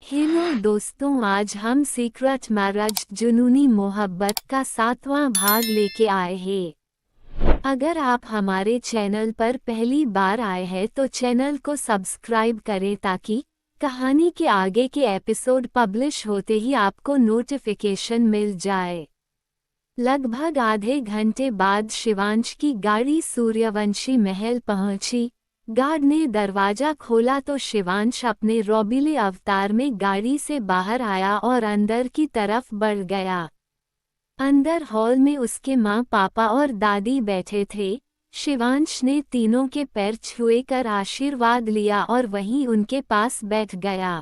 Hello दोस्तों, आज हम सीक्रेट मैरिज जुनूनी मोहब्बत का 7वां भाग लेके आए हैं। अगर आप हमारे चैनल पर पहली बार आए हैं तो चैनल को सब्सक्राइब करें ताकि कहानी के आगे के एपिसोड पब्लिश होते ही आपको नोटिफिकेशन मिल जाए। लगभग आधे घंटे बाद शिवांश की गाड़ी सूर्यवंशी महल पहुंची। गार्ड ने दरवाजा खोला तो शिवांश अपने रौबीले अवतार में गाड़ी से बाहर आया और अंदर की तरफ बढ़ गया। अंदर हॉल में उसके माँ, पापा और दादी बैठे थे। शिवांश ने तीनों के पैर छुए कर आशीर्वाद लिया और वहीं उनके पास बैठ गया।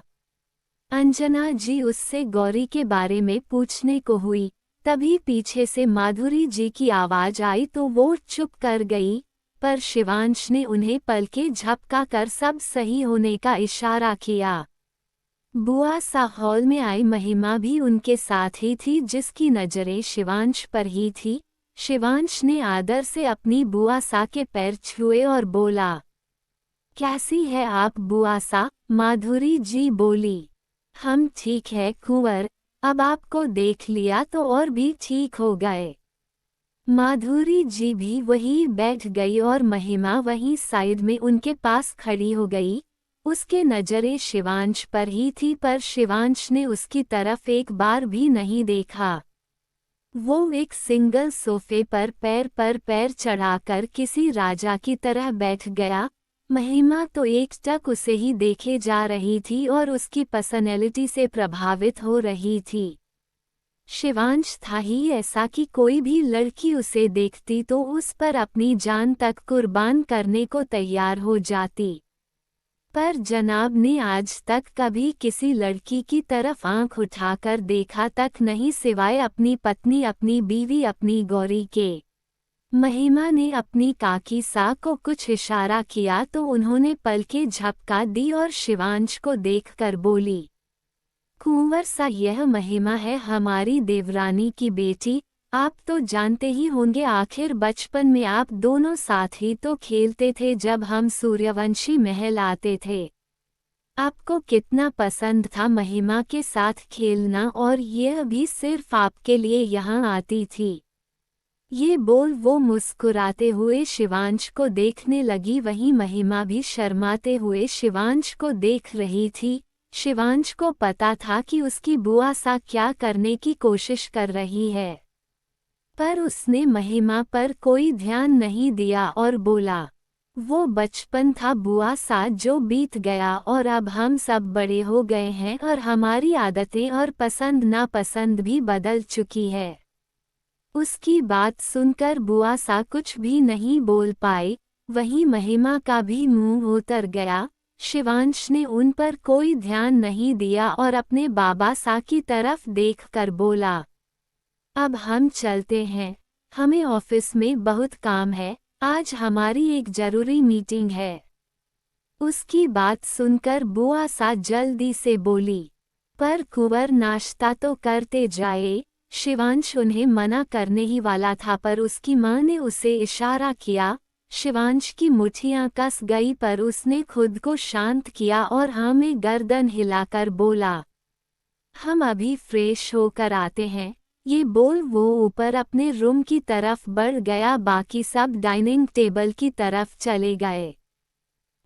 अंजना जी उससे गौरी के बारे में पूछने को हुई, तभी पीछे से माधुरी जी की आवाज आई तो वो चुप कर गई, पर शिवांश ने उन्हें पलके झपका कर सब सही होने का इशारा किया। बुआ सा हॉल में आई महिमा भी उनके साथ ही थी, जिसकी नजरें शिवांश पर ही थी। शिवांश ने आदर से अपनी बुआ सा के पैर छुए और बोला, कैसी है आप बुआ सा? माधुरी जी बोली, हम ठीक है कुंवर, अब आपको देख लिया तो और भी ठीक हो गए। माधुरी जी भी वहीं बैठ गई और महिमा वहीं साइड में उनके पास खड़ी हो गई। उसके नजरें शिवांश पर ही थी, पर शिवांश ने उसकी तरफ एक बार भी नहीं देखा। वो एक सिंगल सोफे पर पैर चढ़ाकर किसी राजा की तरह बैठ गया। महिमा तो एकटक उसे ही देखे जा रही थी और उसकी पर्सनैलिटी से प्रभावित हो रही थी। शिवांश था ही ऐसा कि कोई भी लड़की उसे देखती तो उस पर अपनी जान तक कुर्बान करने को तैयार हो जाती। पर जनाब ने आज तक कभी किसी लड़की की तरफ आंख उठाकर देखा तक नहीं, सिवाय अपनी पत्नी, अपनी बीवी, अपनी गौरी के। महिमा ने अपनी काकी सा को कुछ इशारा किया तो उन्होंने पलकें झपका दी और शिवांश को देखकर बोली, कुंवर सा, यह महिमा है हमारी देवरानी की बेटी। आप तो जानते ही होंगे, आखिर बचपन में आप दोनों साथ ही तो खेलते थे जब हम सूर्यवंशी महल आते थे। आपको कितना पसंद था महिमा के साथ खेलना, और यह भी सिर्फ आपके लिए यहाँ आती थी। ये बोल वो मुस्कुराते हुए शिवांश को देखने लगी, वहीं महिमा भी शर्माते हुए शिवांश को देख रही थी। शिवांश को पता था कि उसकी बुआ सा क्या करने की कोशिश कर रही है, पर उसने महिमा पर कोई ध्यान नहीं दिया और बोला, वो बचपन था बुआ सा जो बीत गया, और अब हम सब बड़े हो गए हैं और हमारी आदतें और पसंद नापसंद भी बदल चुकी है। उसकी बात सुनकर बुआ सा कुछ भी नहीं बोल पाई। वहीं महिमा का भी मुंह उतर गया। शिवांश ने उन पर कोई ध्यान नहीं दिया और अपने बाबा सा की तरफ देखकर बोला, अब हम चलते हैं, हमें ऑफिस में बहुत काम है, आज हमारी एक जरूरी मीटिंग है। उसकी बात सुनकर बुआ सा जल्दी से बोली, पर कुंवर नाश्ता तो करते जाए। शिवांश उन्हें मना करने ही वाला था, पर उसकी मां ने उसे इशारा किया। शिवांश की मुट्ठियां कस गई, पर उसने खुद को शांत किया और हाँ में गर्दन हिलाकर बोला, हम अभी फ्रेश होकर आते हैं। ये बोल वो ऊपर अपने रूम की तरफ बढ़ गया, बाकी सब डाइनिंग टेबल की तरफ चले गए।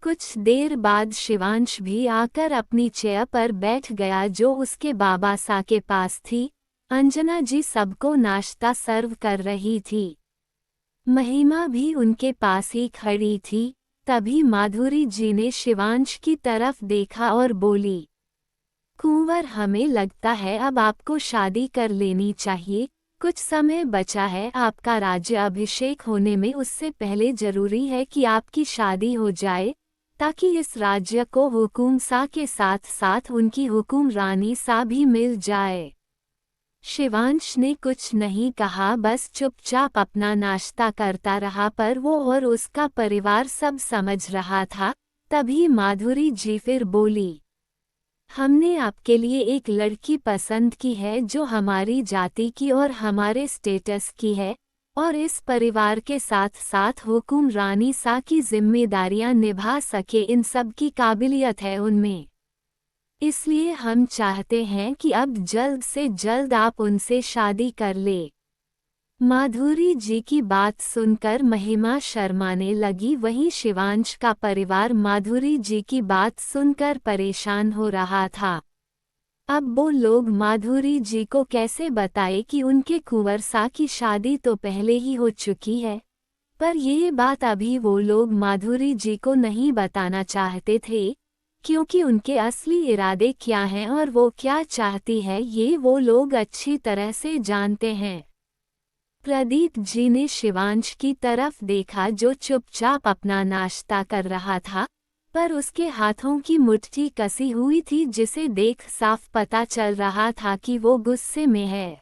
कुछ देर बाद शिवांश भी आकर अपनी चेयर पर बैठ गया जो उसके बाबा सा के पास थी। अंजना जी सबको नाश्ता सर्व कर रही थी। महिमा भी उनके पास ही खड़ी थी। तभी माधुरी जी ने शिवांश की तरफ देखा और बोली, कुंवर, हमें लगता है अब आपको शादी कर लेनी चाहिए। कुछ समय बचा है आपका राज्य अभिषेक होने में, उससे पहले जरूरी है कि आपकी शादी हो जाए, ताकि इस राज्य को हुकुम सा के साथ साथ उनकी हुकुमरानी सा भी मिल जाए। शिवांश ने कुछ नहीं कहा, बस चुपचाप अपना नाश्ता करता रहा, पर वो और उसका परिवार सब समझ रहा था। तभी माधुरी जी फिर बोली, हमने आपके लिए एक लड़की पसंद की है जो हमारी जाति की और हमारे स्टेटस की है, और इस परिवार के साथ साथ हुकुमरानी सा की जिम्मेदारियां निभा सके, इन सब की काबिलियत है उनमें। इसलिए हम चाहते हैं कि अब जल्द से जल्द आप उनसे शादी कर ले। माधुरी जी की बात सुनकर महिमा शर्माने लगी। वहीं शिवांश का परिवार माधुरी जी की बात सुनकर परेशान हो रहा था। अब वो लोग माधुरी जी को कैसे बताए कि उनके कुंवर सा की शादी तो पहले ही हो चुकी है, पर ये बात अभी वो लोग माधुरी जी को नहीं बताना चाहते थे, क्योंकि उनके असली इरादे क्या हैं और वो क्या चाहती है ये वो लोग अच्छी तरह से जानते हैं। प्रदीप जी ने शिवांश की तरफ देखा जो चुपचाप अपना नाश्ता कर रहा था, पर उसके हाथों की मुट्ठी कसी हुई थी जिसे देख साफ पता चल रहा था कि वो गुस्से में है,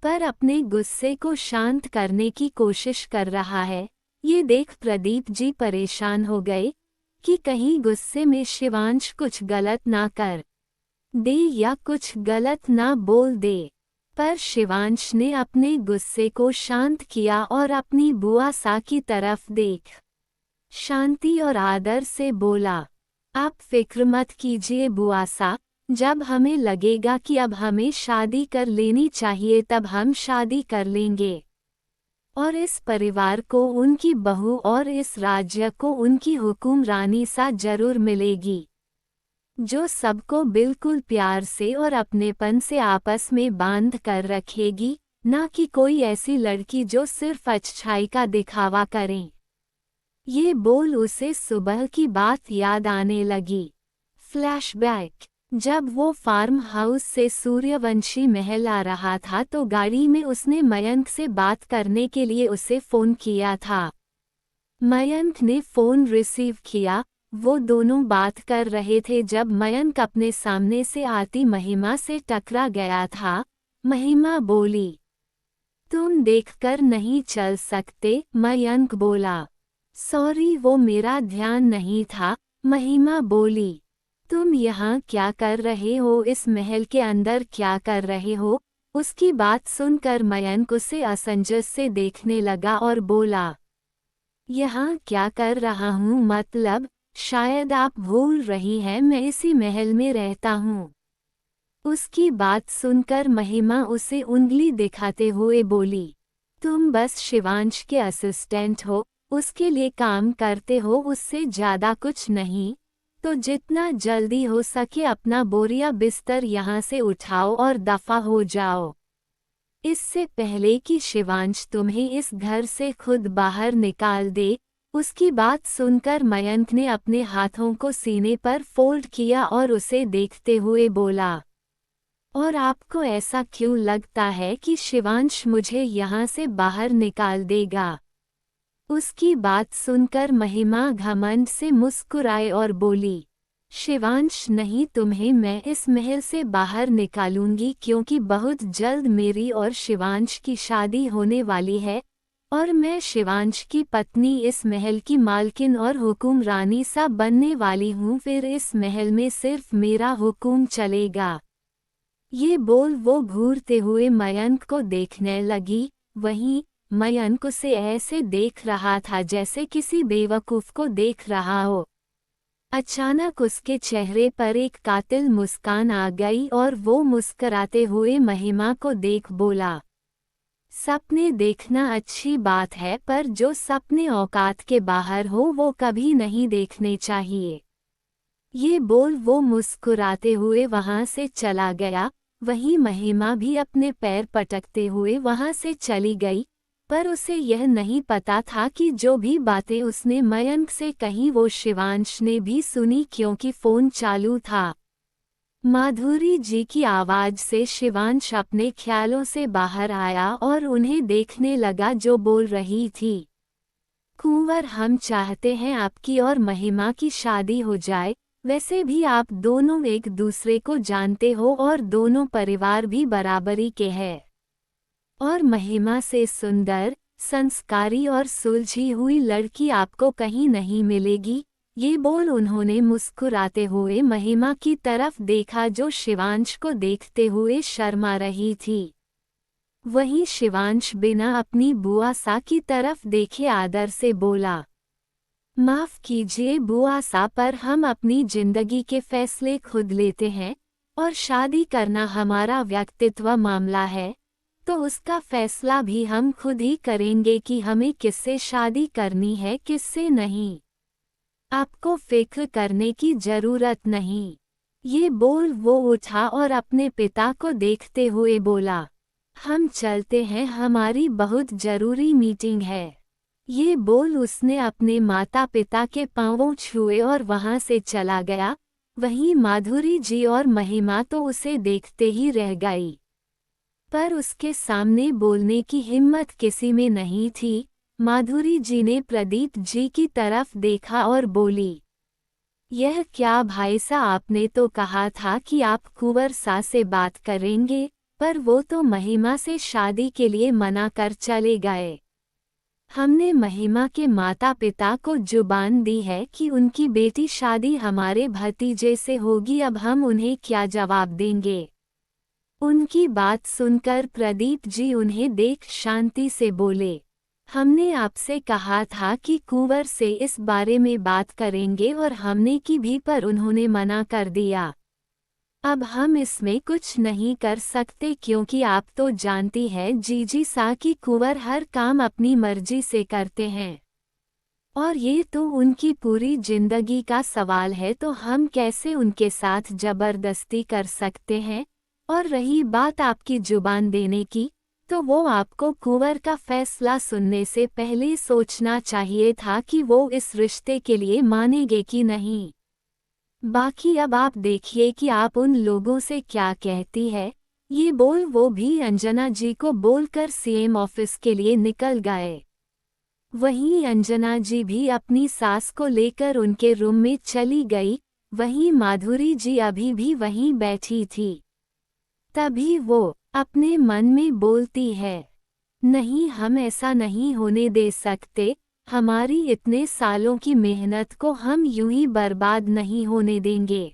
पर अपने गुस्से को शांत करने की कोशिश कर रहा है। ये देख प्रदीप जी परेशान हो गए कि कहीं गुस्से में शिवांश कुछ गलत ना कर दे या कुछ गलत ना बोल दे। पर शिवांश ने अपने गुस्से को शांत किया और अपनी बुआ सा की तरफ देख शांति और आदर से बोला, आप फिक्र मत कीजिए बुआ सा, जब हमें लगेगा कि अब हमें शादी कर लेनी चाहिए तब हम शादी कर लेंगे, और इस परिवार को उनकी बहू और इस राज्य को उनकी हुक्मरानी सा जरूर मिलेगी, जो सबको बिल्कुल प्यार से और अपनेपन से आपस में बांध कर रखेगी, ना कि कोई ऐसी लड़की जो सिर्फ अच्छाई का दिखावा करें। ये बोल उसे सुबह की बात याद आने लगी। फ्लैशबैक, जब वो फार्म हाउस से सूर्यवंशी महल आ रहा था तो गाड़ी में उसने मयंक से बात करने के लिए उसे फ़ोन किया था। मयंक ने फ़ोन रिसीव किया। वो दोनों बात कर रहे थे जब मयंक अपने सामने से आती महिमा से टकरा गया था। महिमा बोली, तुम देखकर नहीं चल सकते? मयंक बोला, सॉरी वो मेरा ध्यान नहीं था। महिमा बोली, तुम यहाँ क्या कर रहे हो? इस महल के अंदर क्या कर रहे हो? उसकी बात सुनकर मयंक उसे असमंजस से देखने लगा और बोला, यहाँ क्या कर रहा हूँ मतलब? शायद आप भूल रही हैं मैं इसी महल में रहता हूँ। उसकी बात सुनकर महिमा उसे उंगली दिखाते हुए बोली, तुम बस शिवांश के असिस्टेंट हो, उसके लिए काम करते हो, उससे ज़्यादा कुछ नहीं। तो जितना जल्दी हो सके अपना बोरिया बिस्तर यहाँ से उठाओ और दफ़ा हो जाओ, इससे पहले कि शिवांश तुम्हें इस घर से खुद बाहर निकाल दे। उसकी बात सुनकर मयंक ने अपने हाथों को सीने पर फोल्ड किया और उसे देखते हुए बोला, और आपको ऐसा क्यों लगता है कि शिवांश मुझे यहाँ से बाहर निकाल देगा? उसकी बात सुनकर महिमा घमंड से मुस्कुराए और बोली, शिवांश नहीं, तुम्हें मैं इस महल से बाहर निकालूंगी क्योंकि बहुत जल्द मेरी और शिवांश की शादी होने वाली है और मैं शिवांश की पत्नी इस महल की मालकिन और हुक्मरानी सा बनने वाली हूँ। फिर इस महल में सिर्फ मेरा हुक्म चलेगा। ये बोल वो घूरते हुए मयंक को देखने लगी। वहीं मयंक उसे ऐसे देख रहा था जैसे किसी बेवकूफ़ को देख रहा हो। अचानक उसके चेहरे पर एक कातिल मुस्कान आ गई और वो मुस्कराते हुए महिमा को देख बोला, सपने देखना अच्छी बात है पर जो सपने औकात के बाहर हो वो कभी नहीं देखने चाहिए। ये बोल वो मुस्कुराते हुए वहां से चला गया। वहीं महिमा भी अपने पैर पटकते हुए वहां से चली गई, पर उसे यह नहीं पता था कि जो भी बातें उसने मयंक से कही वो शिवांश ने भी सुनी क्योंकि फ़ोन चालू था। माधुरी जी की आवाज़ से शिवांश अपने ख्यालों से बाहर आया और उन्हें देखने लगा जो बोल रही थी, कुंवर हम चाहते हैं आपकी और महिमा की शादी हो जाए। वैसे भी आप दोनों एक दूसरे को जानते हो और दोनों परिवार भी बराबरी के हैं, और महिमा से सुंदर, संस्कारी और सुलझी हुई लड़की आपको कहीं नहीं मिलेगी। ये बोल उन्होंने मुस्कुराते हुए महिमा की तरफ देखा जो शिवांश को देखते हुए शर्मा रही थी। वहीं शिवांश बिना अपनी बुआ सा की तरफ देखे आदर से बोला, माफ कीजिए बुआ सा, पर हम अपनी जिंदगी के फैसले खुद लेते हैं, और शादी करना हमारा व्यक्तित्व मामला है, तो उसका फैसला भी हम खुद ही करेंगे कि हमें किससे शादी करनी है किससे नहीं। आपको फिक्र करने की जरूरत नहीं। ये बोल वो उठा और अपने पिता को देखते हुए बोला, हम चलते हैं, हमारी बहुत जरूरी मीटिंग है। ये बोल उसने अपने माता पिता के पांवों छुए और वहां से चला गया। वहीं माधुरी जी और महिमा तो उसे देखते ही रह गई, पर उसके सामने बोलने की हिम्मत किसी में नहीं थी। माधुरी जी ने प्रदीप जी की तरफ देखा और बोली, यह क्या भाई सा, आपने तो कहा था कि आप कुंवर सा से बात करेंगे, पर वो तो महिमा से शादी के लिए मना कर चले गए। हमने महिमा के माता पिता को जुबान दी है कि उनकी बेटी शादी हमारे भतीजे से होगी, अब हम उन्हें क्या जवाब देंगे। उनकी बात सुनकर प्रदीप जी उन्हें देख शांति से बोले, हमने आपसे कहा था कि कुंवर से इस बारे में बात करेंगे और हमने की भी, पर उन्होंने मना कर दिया। अब हम इसमें कुछ नहीं कर सकते, क्योंकि आप तो जानती है जीजी सा कि कुंवर हर काम अपनी मर्जी से करते हैं, और ये तो उनकी पूरी जिंदगी का सवाल है, तो हम कैसे उनके साथ जबरदस्ती कर सकते हैं। और रही बात आपकी जुबान देने की, तो वो आपको कुंवर का फैसला सुनने से पहले सोचना चाहिए था कि वो इस रिश्ते के लिए मानेंगे कि नहीं। बाकी अब आप देखिए कि आप उन लोगों से क्या कहती है। ये बोल वो भी अंजना जी को बोलकर सीएम ऑफिस के लिए निकल गए। वहीं अंजना जी भी अपनी सास को लेकर उनके रूम में चली गई। वहीं माधुरी जी अभी भी वहीं बैठी थी। तभी वो अपने मन में बोलती है, नहीं, हम ऐसा नहीं होने दे सकते, हमारी इतने सालों की मेहनत को हम यूं ही बर्बाद नहीं होने देंगे।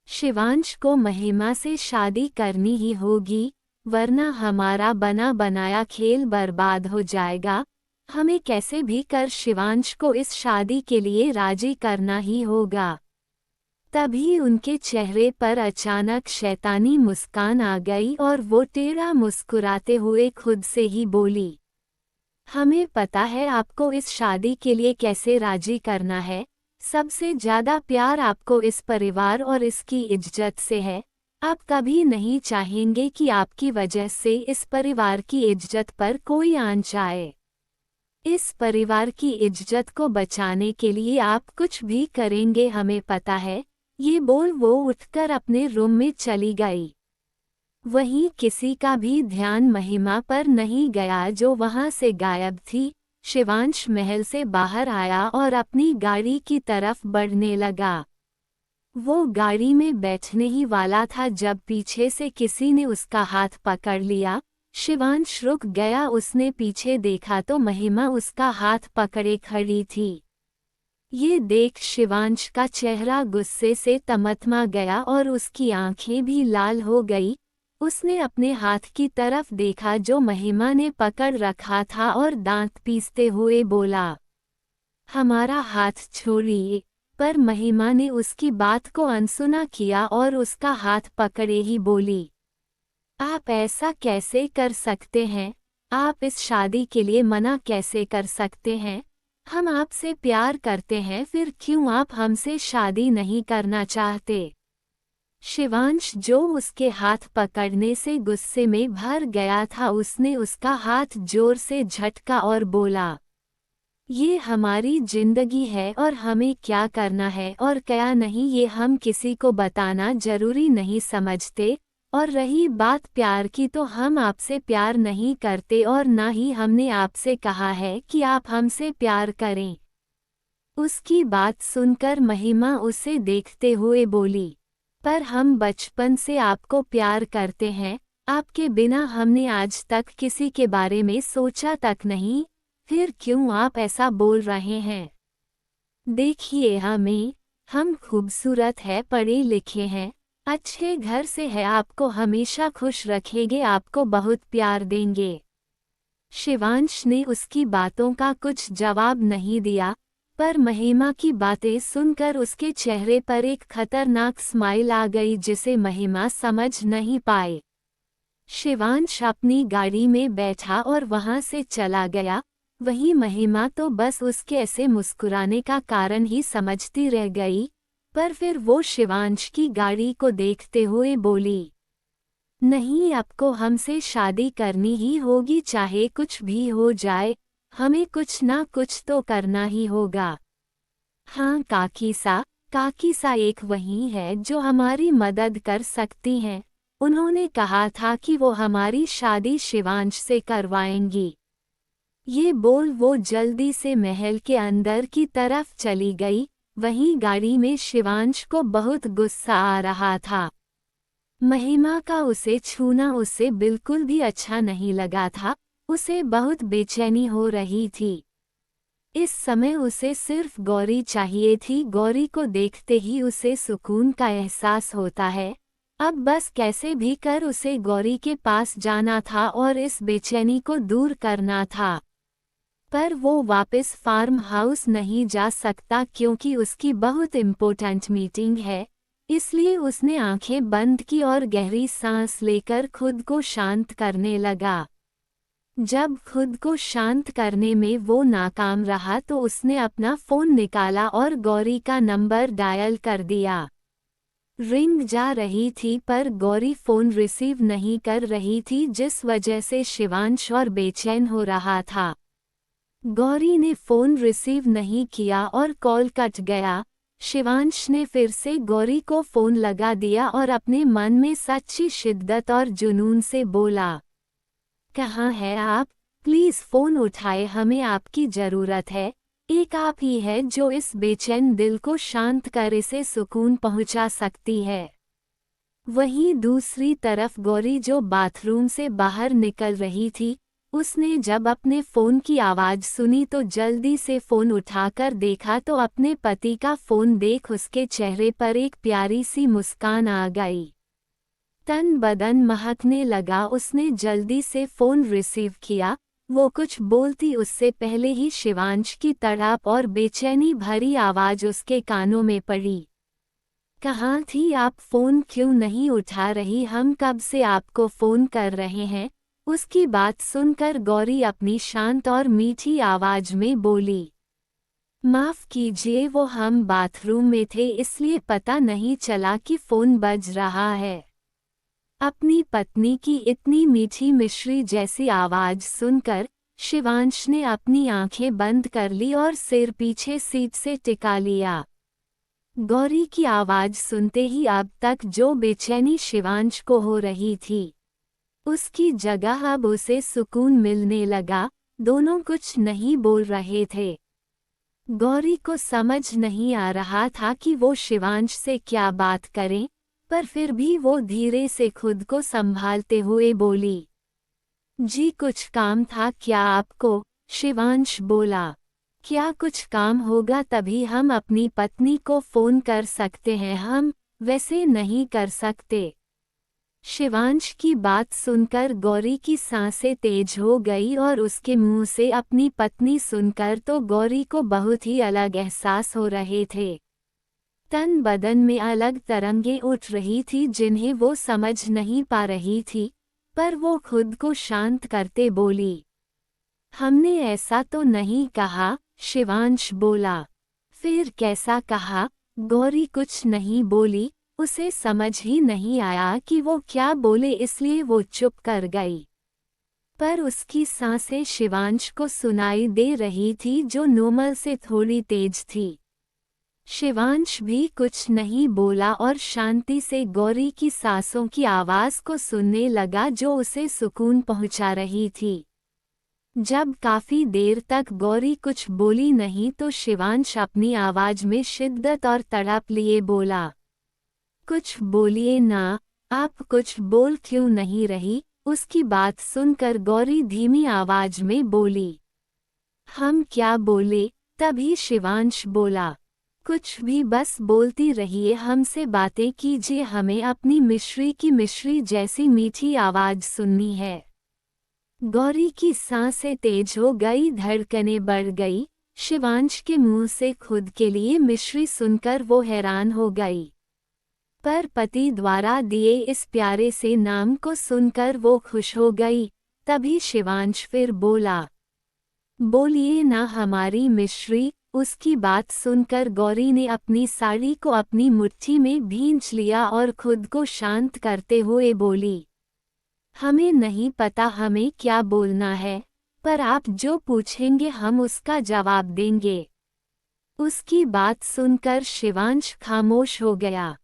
शिवांश को महिमा से शादी करनी ही होगी, वरना हमारा बना बनाया खेल बर्बाद हो जाएगा। हमें कैसे भी कर शिवांश को इस शादी के लिए राजी करना ही होगा। तभी उनके चेहरे पर अचानक शैतानी मुस्कान आ गई और वो टेढ़ा मुस्कुराते हुए खुद से ही बोली, हमें पता है आपको इस शादी के लिए कैसे राजी करना है। सबसे ज्यादा प्यार आपको इस परिवार और इसकी इज्जत से है। आप कभी नहीं चाहेंगे कि आपकी वजह से इस परिवार की इज्जत पर कोई आंच आए। इस परिवार की इज्जत को बचाने के लिए आप कुछ भी करेंगे, हमें पता है। ये बोल वो उठकर अपने रूम में चली गई। वहीं किसी का भी ध्यान महिमा पर नहीं गया, जो वहां से गायब थी। शिवांश महल से बाहर आया और अपनी गाड़ी की तरफ बढ़ने लगा। वो गाड़ी में बैठने ही वाला था जब पीछे से किसी ने उसका हाथ पकड़ लिया। शिवांश रुक गया, उसने पीछे देखा तो महिमा उसका हाथ पकड़े खड़ी थी। ये देख शिवांश का चेहरा गुस्से से तमतमा गया और उसकी आंखें भी लाल हो गई। उसने अपने हाथ की तरफ देखा जो महिमा ने पकड़ रखा था और दांत पीसते हुए बोला, हमारा हाथ छोड़िए। पर महिमा ने उसकी बात को अनसुना किया और उसका हाथ पकड़े ही बोली, आप ऐसा कैसे कर सकते हैं? आप इस शादी के लिए मना कैसे कर सकते हैं? हम आपसे प्यार करते हैं, फिर क्यों आप हमसे शादी नहीं करना चाहते? शिवांश जो उसके हाथ पकड़ने से गुस्से में भर गया था, उसने उसका हाथ जोर से झटका और बोला, ये हमारी जिंदगी है और हमें क्या करना है और क्या नहीं ये हम किसी को बताना जरूरी नहीं समझते। और रही बात प्यार की, तो हम आपसे प्यार नहीं करते और ना ही हमने आपसे कहा है कि आप हमसे प्यार करें। उसकी बात सुनकर महिमा उसे देखते हुए बोली, पर हम बचपन से आपको प्यार करते हैं, आपके बिना हमने आज तक किसी के बारे में सोचा तक नहीं, फिर क्यों आप ऐसा बोल रहे हैं? देखिए हम खूबसूरत है, पढ़े लिखे हैं, अच्छे घर से है, आपको हमेशा खुश रखेंगे, आपको बहुत प्यार देंगे। शिवांश ने उसकी बातों का कुछ जवाब नहीं दिया। पर महिमा की बातें सुनकर उसके चेहरे पर एक खतरनाक स्माइल आ गई जिसे महिमा समझ नहीं पाए। शिवांश अपनी गाड़ी में बैठा और वहां से चला गया। वहीं महिमा तो बस उसके ऐसे मुस्कुराने का कारण ही समझती रह गई। पर फिर वो शिवांश की गाड़ी को देखते हुए बोली, नहीं, आपको हमसे शादी करनी ही होगी, चाहे कुछ भी हो जाए, हमें कुछ ना कुछ तो करना ही होगा। हाँ काकीसा एक वही है जो हमारी मदद कर सकती हैं। उन्होंने कहा था कि वो हमारी शादी शिवांश से करवाएंगी। ये बोल वो जल्दी से महल के अंदर की तरफ चली गई। वहीं गाड़ी में शिवांश को बहुत गुस्सा आ रहा था। महिमा का उसे छूना उसे बिल्कुल भी अच्छा नहीं लगा था। उसे बहुत बेचैनी हो रही थी। इस समय उसे सिर्फ गौरी चाहिए थी। गौरी को देखते ही उसे सुकून का एहसास होता है। अब बस कैसे भी कर उसे गौरी के पास जाना था और इस बेचैनी को दूर करना था। पर वो वापस फार्म हाउस नहीं जा सकता क्योंकि उसकी बहुत इम्पोर्टेंट मीटिंग है। इसलिए उसने आंखें बंद की और गहरी सांस लेकर खुद को शांत करने लगा। जब खुद को शांत करने में वो नाकाम रहा तो उसने अपना फ़ोन निकाला और गौरी का नंबर डायल कर दिया। रिंग जा रही थी पर गौरी फ़ोन रिसीव नहीं कर रही थी जिस वजह से शिवांश और बेचैन हो रहा था। गौरी ने फ़ोन रिसीव नहीं किया और कॉल कट गया। शिवांश ने फिर से गौरी को फ़ोन लगा दिया और अपने मन में सच्ची शिद्दत और जुनून से बोला, कहाँ है आप? प्लीज़ फ़ोन उठाए, हमें आपकी ज़रूरत है। एक आप ही है जो इस बेचैन दिल को शांत कर इसे सुकून पहुंचा सकती है। वहीं दूसरी तरफ गौरी जो बाथरूम से बाहर निकल रही थी, उसने जब अपने फ़ोन की आवाज़ सुनी तो जल्दी से फ़ोन उठाकर देखा तो अपने पति का फ़ोन देख उसके चेहरे पर एक प्यारी सी मुस्कान आ गई। तन बदन महकने लगा। उसने जल्दी से फ़ोन रिसीव किया। वो कुछ बोलती उससे पहले ही शिवांश की तड़प और बेचैनी भरी आवाज़ उसके कानों में पड़ी। कहाँ थी आप? फ़ोन क्यों नहीं उठा रही? हम कब से आपको फ़ोन कर रहे हैं। उसकी बात सुनकर गौरी अपनी शांत और मीठी आवाज़ में बोली, माफ़ कीजिए, वो हम बाथरूम में थे इसलिए पता नहीं चला कि फ़ोन बज रहा है। अपनी पत्नी की इतनी मीठी मिश्री जैसी आवाज़ सुनकर शिवांश ने अपनी आंखें बंद कर ली और सिर पीछे सीट से टिका लिया। गौरी की आवाज़ सुनते ही अब तक जो बेचैनी शिवांश को हो रही थी, उसकी जगह अब उसे सुकून मिलने लगा। दोनों कुछ नहीं बोल रहे थे। गौरी को समझ नहीं आ रहा था कि वो शिवांश से क्या बात करें, पर फिर भी वो धीरे से खुद को संभालते हुए बोली, जी कुछ काम था क्या आपको? शिवांश बोला, क्या कुछ काम होगा तभी हम अपनी पत्नी को फ़ोन कर सकते हैं, हम वैसे नहीं कर सकते। शिवांश की बात सुनकर गौरी की सांसें तेज हो गई और उसके मुंह से अपनी पत्नी सुनकर तो गौरी को बहुत ही अलग एहसास हो रहे थे। तन बदन में अलग तरंगें उठ रही थी जिन्हें वो समझ नहीं पा रही थी, पर वो खुद को शांत करते बोली, हमने ऐसा तो नहीं कहा। शिवांश बोला, फिर कैसा कहा? गौरी कुछ नहीं बोली। उसे समझ ही नहीं आया कि वो क्या बोले इसलिए वो चुप कर गई। पर उसकी सांसें शिवांश को सुनाई दे रही थी जो नॉर्मल से थोड़ी तेज थी। शिवांश भी कुछ नहीं बोला और शांति से गौरी की सांसों की आवाज़ को सुनने लगा जो उसे सुकून पहुंचा रही थी। जब काफ़ी देर तक गौरी कुछ बोली नहीं तो शिवांश अपनी आवाज़ में शिद्दत और तड़प लिए बोला, कुछ बोलिए ना, आप कुछ बोल क्यों नहीं रही? उसकी बात सुनकर गौरी धीमी आवाज़ में बोली, हम क्या बोले? तभी शिवांश बोला, कुछ भी, बस बोलती रहिए, हमसे बातें कीजिए, हमें अपनी मिश्री की मिश्री जैसी मीठी आवाज़ सुननी है। गौरी की सांसें तेज हो गई, धड़कनें बढ़ गई। शिवांश के मुंह से खुद के लिए मिश्री सुनकर वो हैरान हो गई। पर पति द्वारा दिए इस प्यारे से नाम को सुनकर वो खुश हो गई। तभी शिवांश फिर बोला, बोलिए ना हमारी मिश्री। उसकी बात सुनकर गौरी ने अपनी साड़ी को अपनी मुट्ठी में भींच लिया और खुद को शांत करते हुए बोली, हमें नहीं पता हमें क्या बोलना है, पर आप जो पूछेंगे हम उसका जवाब देंगे। उसकी बात सुनकर शिवांश खामोश हो गया।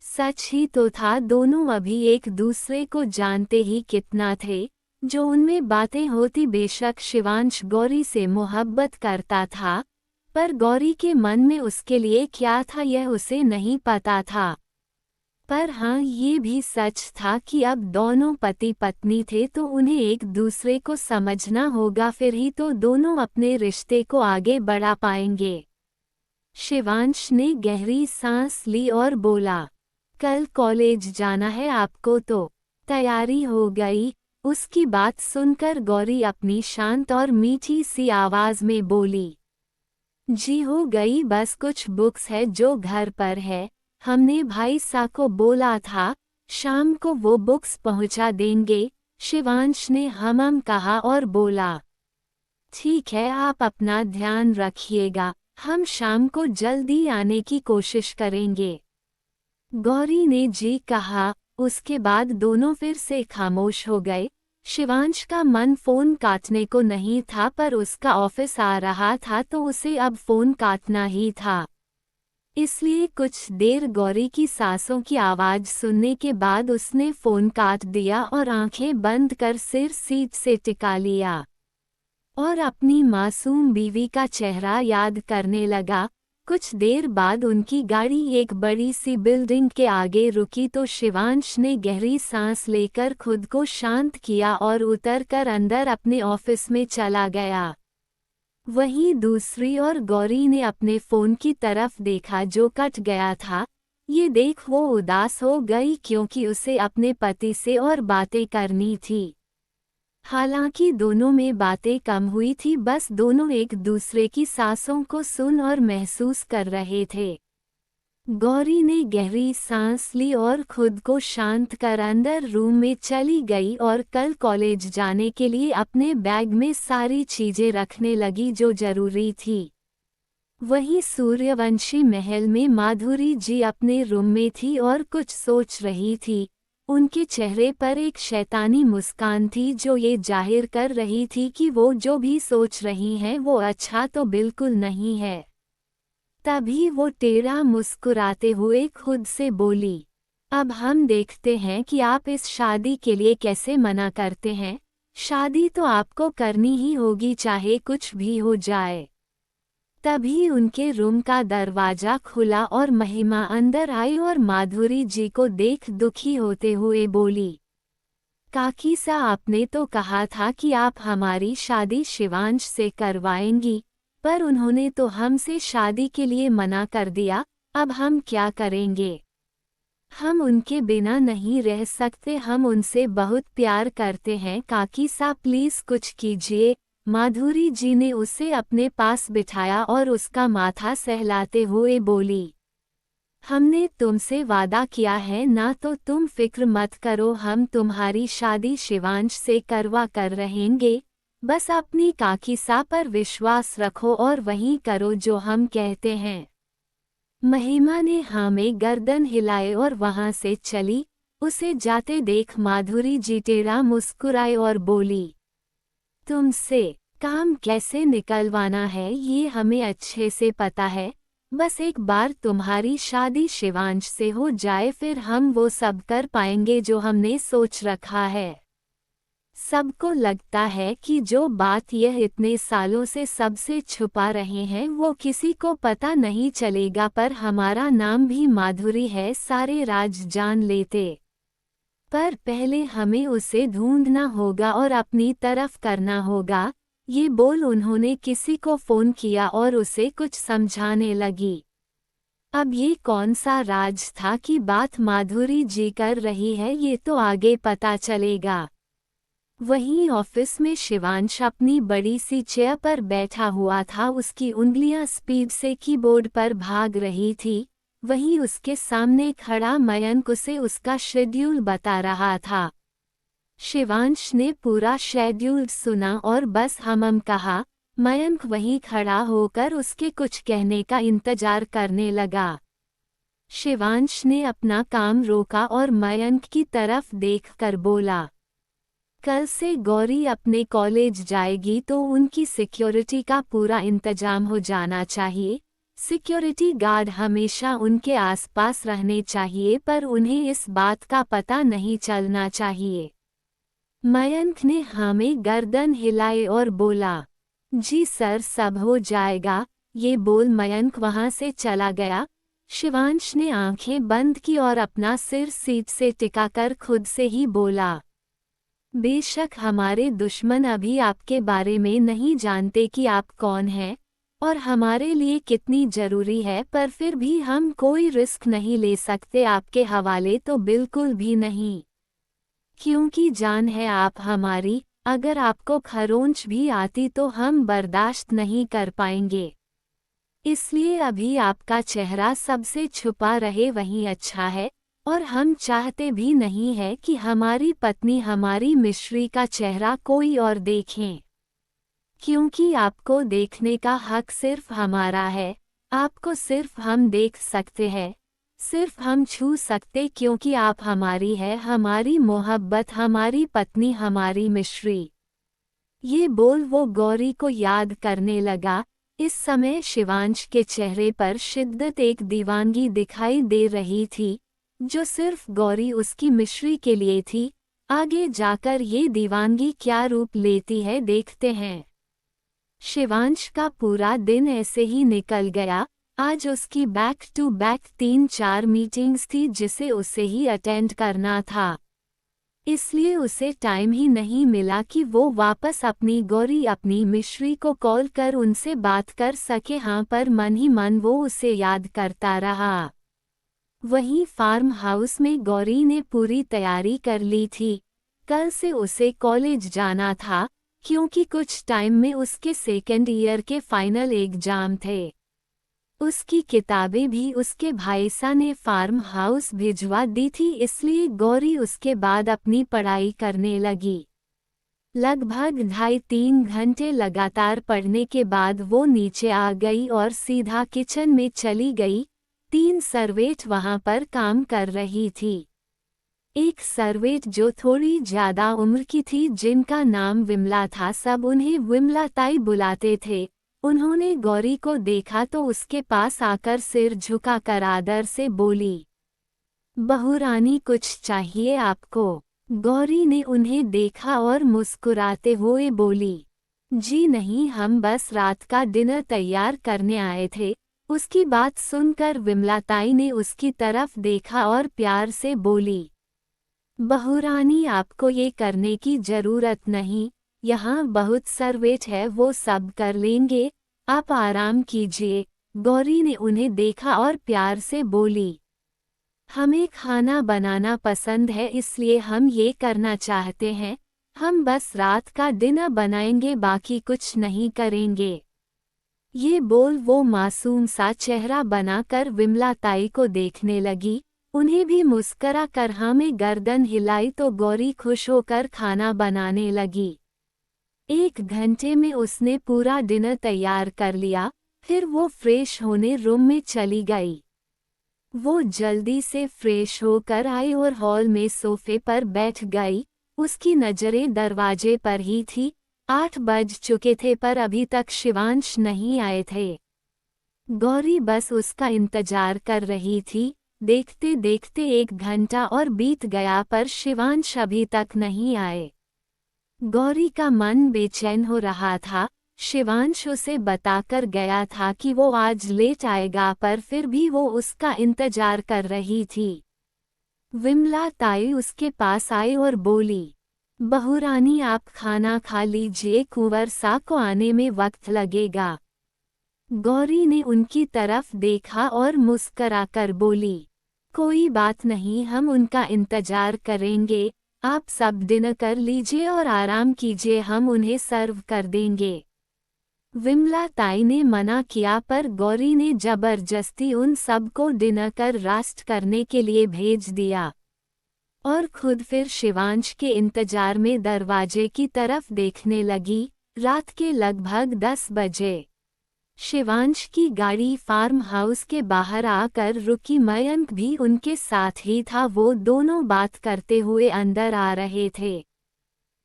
सच ही तो था, दोनों अभी एक दूसरे को जानते ही कितना थे। जो उनमें बातें होती, बेशक शिवांश गौरी से मोहब्बत करता था, पर गौरी के मन में उसके लिए क्या था यह उसे नहीं पता था। पर हाँ, ये भी सच था कि अब दोनों पति पत्नी थे तो उन्हें एक दूसरे को समझना होगा, फिर ही तो दोनों अपने रिश्ते को आगे बढ़ा पाएंगे। शिवांश ने गहरी सांस ली और बोला, कल कॉलेज जाना है आपको तो तैयारी हो गई? उसकी बात सुनकर गौरी अपनी शांत और मीठी सी आवाज में बोली, जी हो गई, बस कुछ बुक्स है जो घर पर है, हमने भाई सा को बोला था शाम को वो बुक्स पहुंचा देंगे। शिवांश ने हम कहा और बोला, ठीक है, आप अपना ध्यान रखिएगा, हम शाम को जल्दी आने की कोशिश करेंगे। गौरी ने जी कहा। उसके बाद दोनों फिर से खामोश हो गए। शिवांश का मन फोन काटने को नहीं था, पर उसका ऑफिस आ रहा था तो उसे अब फोन काटना ही था। इसलिए कुछ देर गौरी की सांसों की आवाज सुनने के बाद उसने फोन काट दिया और आंखें बंद कर सिर सीट से टिका लिया और अपनी मासूम बीवी का चेहरा याद करने लगा। कुछ देर बाद उनकी गाड़ी एक बड़ी सी बिल्डिंग के आगे रुकी तो शिवांश ने गहरी सांस लेकर खुद को शांत किया और उतरकर अंदर अपने ऑफिस में चला गया। वहीं दूसरी ओर गौरी ने अपने फोन की तरफ देखा जो कट गया था। ये देख वो उदास हो गई क्योंकि उसे अपने पति से और बातें करनी थी। हालांकि दोनों में बातें कम हुई थी, बस दोनों एक दूसरे की सांसों को सुन और महसूस कर रहे थे। गौरी ने गहरी सांस ली और खुद को शांत कर अंदर रूम में चली गई और कल कॉलेज जाने के लिए अपने बैग में सारी चीजें रखने लगी जो जरूरी थी। वहीं सूर्यवंशी महल में माधुरी जी अपने रूम में थी और कुछ सोच रही थी। उनके चेहरे पर एक शैतानी मुस्कान थी जो ये जाहिर कर रही थी कि वो जो भी सोच रही हैं वो अच्छा तो बिल्कुल नहीं है। तभी वो टेढ़ा मुस्कुराते हुए खुद से बोली, अब हम देखते हैं कि आप इस शादी के लिए कैसे मना करते हैं। शादी तो आपको करनी ही होगी चाहे कुछ भी हो जाए। तभी उनके रूम का दरवाजा खुला और महिमा अंदर आई और माधुरी जी को देख दुखी होते हुए बोली, काकी सा आपने तो कहा था कि आप हमारी शादी शिवांश से करवाएंगी, पर उन्होंने तो हमसे शादी के लिए मना कर दिया। अब हम क्या करेंगे? हम उनके बिना नहीं रह सकते, हम उनसे बहुत प्यार करते हैं, काकी सा प्लीज कुछ कीजिए। माधुरी जी ने उसे अपने पास बिठाया और उसका माथा सहलाते हुए बोली, हमने तुमसे वादा किया है ना, तो तुम फिक्र मत करो, हम तुम्हारी शादी शिवांश से करवा कर रहेंगे। बस अपनी काकी सा पर विश्वास रखो और वही करो जो हम कहते हैं। महिमा ने हाँ में गर्दन हिलाए और वहां से चली। उसे जाते देख माधुरी जी टेढ़ा मुस्कुराए और बोली, तुमसे काम कैसे निकलवाना है ये हमें अच्छे से पता है, बस एक बार तुम्हारी शादी शिवांश से हो जाए फिर हम वो सब कर पाएंगे जो हमने सोच रखा है। सबको लगता है कि जो बात यह इतने सालों से सबसे छुपा रहे हैं वो किसी को पता नहीं चलेगा, पर हमारा नाम भी माधुरी है, सारे राज जान लेते। पर पहले हमें उसे ढूंढना होगा और अपनी तरफ करना होगा। ये बोल उन्होंने किसी को फोन किया और उसे कुछ समझाने लगी। अब ये कौन सा राज था कि बात माधुरी जी कर रही है, ये तो आगे पता चलेगा। वहीं ऑफिस में शिवांश अपनी बड़ी सी चेयर पर बैठा हुआ था, उसकी उंगलियां स्पीड से कीबोर्ड पर भाग रही थी। वहीं उसके सामने खड़ा मयंक उसे उसका शेड्यूल बता रहा था। शिवांश ने पूरा शेड्यूल सुना और बस हमम कहा। मयंक वहीं खड़ा होकर उसके कुछ कहने का इंतजार करने लगा। शिवांश ने अपना काम रोका और मयंक की तरफ देखकर बोला, कल से गौरी अपने कॉलेज जाएगी तो उनकी सिक्योरिटी का पूरा इंतजाम हो जाना चाहिए। सिक्योरिटी गार्ड हमेशा उनके आसपास रहने चाहिए, पर उन्हें इस बात का पता नहीं चलना चाहिए। मयंक ने हाँ में गर्दन हिलाई और बोला, जी सर, सब हो जाएगा। ये बोल मयंक वहां से चला गया। शिवांश ने आंखें बंद की और अपना सिर सीट से टिकाकर खुद से ही बोला, बेशक हमारे दुश्मन अभी आपके बारे में नहीं जानते कि आप कौन हैं और हमारे लिए कितनी जरूरी है, पर फिर भी हम कोई रिस्क नहीं ले सकते आपके हवाले, तो बिल्कुल भी नहीं। क्योंकि जान है आप हमारी, अगर आपको खरोंच भी आती तो हम बर्दाश्त नहीं कर पाएंगे। इसलिए अभी आपका चेहरा सबसे छुपा रहे वही अच्छा है, और हम चाहते भी नहीं है कि हमारी पत्नी हमारी मिश्री का चेहरा कोई और देखें। क्योंकि आपको देखने का हक सिर्फ हमारा है, आपको सिर्फ हम देख सकते हैं, सिर्फ हम छू सकते, क्योंकि आप हमारी है, हमारी मोहब्बत, हमारी पत्नी, हमारी मिश्री। ये बोल वो गौरी को याद करने लगा। इस समय शिवांश के चेहरे पर शिद्दत एक दीवानगी दिखाई दे रही थी, जो सिर्फ गौरी उसकी मिश्री के लिए थी। आगे जाकर ये दीवानगी क्या रूप लेती है देखते हैं। शिवांश का पूरा दिन ऐसे ही निकल गया। आज उसकी बैक टू बैक 3-4 मीटिंग्स थी जिसे उसे ही अटेंड करना था, इसलिए उसे टाइम ही नहीं मिला कि वो वापस अपनी गौरी, अपनी मिश्री को कॉल कर उनसे बात कर सके। हाँ, पर मन ही मन वो उसे याद करता रहा। वहीं फार्म हाउस में गौरी ने पूरी तैयारी कर ली थी। कल से उसे कॉलेज जाना था, क्योंकि कुछ टाइम में उसके सेकेंड ईयर के फाइनल एग्जाम थे। उसकी किताबें भी उसके भाईसा ने फार्म हाउस भिजवा दी थी, इसलिए गौरी उसके बाद अपनी पढ़ाई करने लगी। लगभग 2.5-3 घंटे लगातार पढ़ने के बाद वो नीचे आ गई और सीधा किचन में चली गई। 3 सर्वेंट वहां पर काम कर रही थी। एक सर्वेंट जो थोड़ी ज्यादा उम्र की थी, जिनका नाम विमला था, सब उन्हें विमला ताई बुलाते थे। उन्होंने गौरी को देखा तो उसके पास आकर सिर झुकाकर आदर से बोली, बहुरानी कुछ चाहिए आपको? गौरी ने उन्हें देखा और मुस्कुराते हुए बोली, जी नहीं, हम बस रात का डिनर तैयार करने आए थे। उसकी बात सुनकर विमला ताई ने उसकी तरफ देखा और प्यार से बोली, बहुरानी आपको ये करने की जरूरत नहीं, यहाँ बहुत सर्वेंट है, वो सब कर लेंगे, आप आराम कीजिए। गौरी ने उन्हें देखा और प्यार से बोली, हमें खाना बनाना पसंद है, इसलिए हम ये करना चाहते हैं। हम बस रात का डिनर बनाएंगे, बाकी कुछ नहीं करेंगे। ये बोल वो मासूम सा चेहरा बनाकर विमला ताई को देखने लगी। उन्हें भी मुस्करा कर हाँ में गर्दन हिलाई तो गौरी खुश होकर खाना बनाने लगी। 1 घंटे में उसने पूरा डिनर तैयार कर लिया। फिर वो फ्रेश होने रूम में चली गई। वो जल्दी से फ्रेश होकर आई और हॉल में सोफे पर बैठ गई। उसकी नजरें दरवाजे पर ही थी। 8 बज चुके थे, पर अभी तक शिवांश नहीं आए थे। गौरी बस उसका इंतजार कर रही थी। देखते देखते 1 घंटा और बीत गया, पर शिवांश अभी तक नहीं आए। गौरी का मन बेचैन हो रहा था। शिवांश उसे बताकर गया था कि वो आज लेट आएगा, पर फिर भी वो उसका इंतजार कर रही थी। विमला ताई उसके पास आई और बोली, बहुरानी आप खाना खा लीजिए, कुंवर सा को आने में वक्त लगेगा। गौरी ने उनकी तरफ देखा और मुस्कराकर बोली, कोई बात नहीं, हम उनका इंतजार करेंगे। आप सब डिनर कर लीजिए और आराम कीजिए, हम उन्हें सर्व कर देंगे। विमला ताई ने मना किया पर गौरी ने जबरदस्ती उन सबको डिनर कर रास्ट करने के लिए भेज दिया और खुद फिर शिवांश के इंतजार में दरवाजे की तरफ देखने लगी। रात के लगभग 10 बजे शिवांश की गाड़ी फार्म हाउस के बाहर आकर रुकी। मयंक भी उनके साथ ही था। वो दोनों बात करते हुए अंदर आ रहे थे।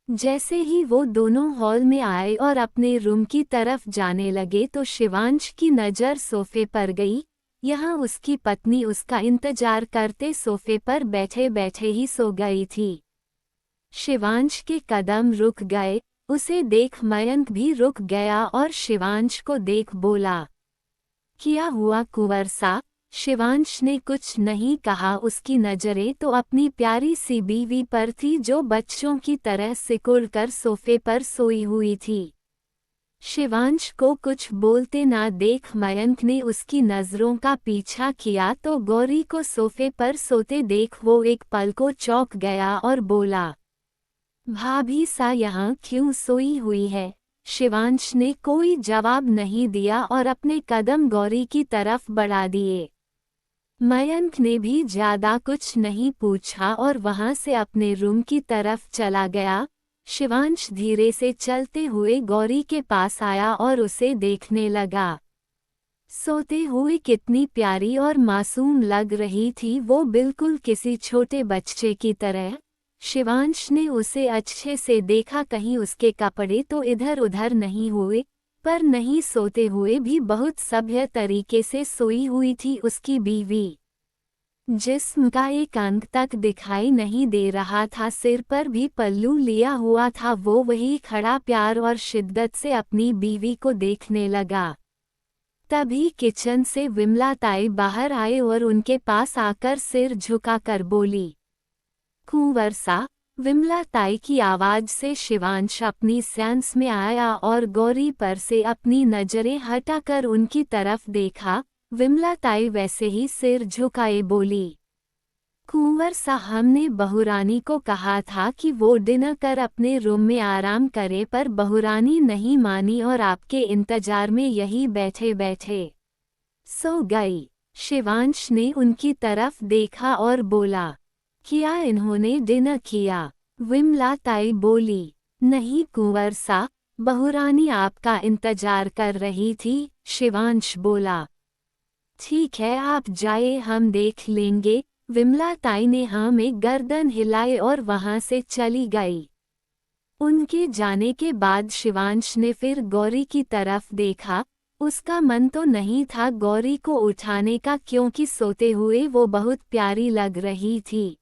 जैसे ही वो दोनों हॉल में आए और अपने रूम की तरफ जाने लगे तो शिवांश की नज़र सोफे पर गई। यहाँ उसकी पत्नी उसका इंतजार करते सोफे पर बैठे बैठे ही सो गई थी। शिवांश के कदम रुक गए। उसे देख मयंक भी रुक गया और शिवांश को देख बोला, क्या हुआ कुंवर सा? शिवांश ने कुछ नहीं कहा। उसकी नज़रें तो अपनी प्यारी सी बीवी पर थी जो बच्चों की तरह सिकुड़कर सोफे पर सोई हुई थी। शिवांश को कुछ बोलते ना देख मयंक ने उसकी नज़रों का पीछा किया तो गौरी को सोफे पर सोते देख वो एक पल को चौंक गया और बोला, भाभी सा यहाँ क्यों सोई हुई है? शिवांश ने कोई जवाब नहीं दिया और अपने कदम गौरी की तरफ बढ़ा दिए। मयंक ने भी ज्यादा कुछ नहीं पूछा और वहां से अपने रूम की तरफ चला गया। शिवांश धीरे से चलते हुए गौरी के पास आया और उसे देखने लगा। सोते हुए कितनी प्यारी और मासूम लग रही थी वो, बिल्कुल किसी छोटे बच्चे की तरह। शिवांश ने उसे अच्छे से देखा, कहीं उसके कपड़े तो इधर उधर नहीं हुए, पर नहीं सोते हुए भी बहुत सभ्य तरीके से सोई हुई थी उसकी बीवी। जिस्म का एक अंग तक दिखाई नहीं दे रहा था, सिर पर भी पल्लू लिया हुआ था। वो वही खड़ा प्यार और शिद्दत से अपनी बीवी को देखने लगा। तभी किचन से विमला ताई बाहर आए और उनके पास आकर सिर झुकाकर बोली, कुंवर सा? विमला ताई की आवाज से शिवांश अपनी सेंस में आया और गौरी पर से अपनी नजरें हटाकर उनकी तरफ देखा। विमला ताई वैसे ही सिर झुकाए बोली, कुंवर सा, हमने बहुरानी को कहा था कि वो डिनर कर अपने रूम में आराम करे, पर बहुरानी नहीं मानी और आपके इंतजार में यही बैठे बैठे सो गई। शिवांश ने उनकी तरफ देखा और बोला, क्या इन्होंने डिनर किया? विमला ताई बोली, नहीं कुंवर सा, बहुरानी आपका इंतजार कर रही थी। शिवांश बोला, ठीक है आप जाए, हम देख लेंगे। विमला ताई ने हाँ में गर्दन हिलाए और वहां से चली गई। उनके जाने के बाद शिवांश ने फिर गौरी की तरफ देखा। उसका मन तो नहीं था गौरी को उठाने का, क्योंकि सोते हुए वो बहुत प्यारी लग रही थी,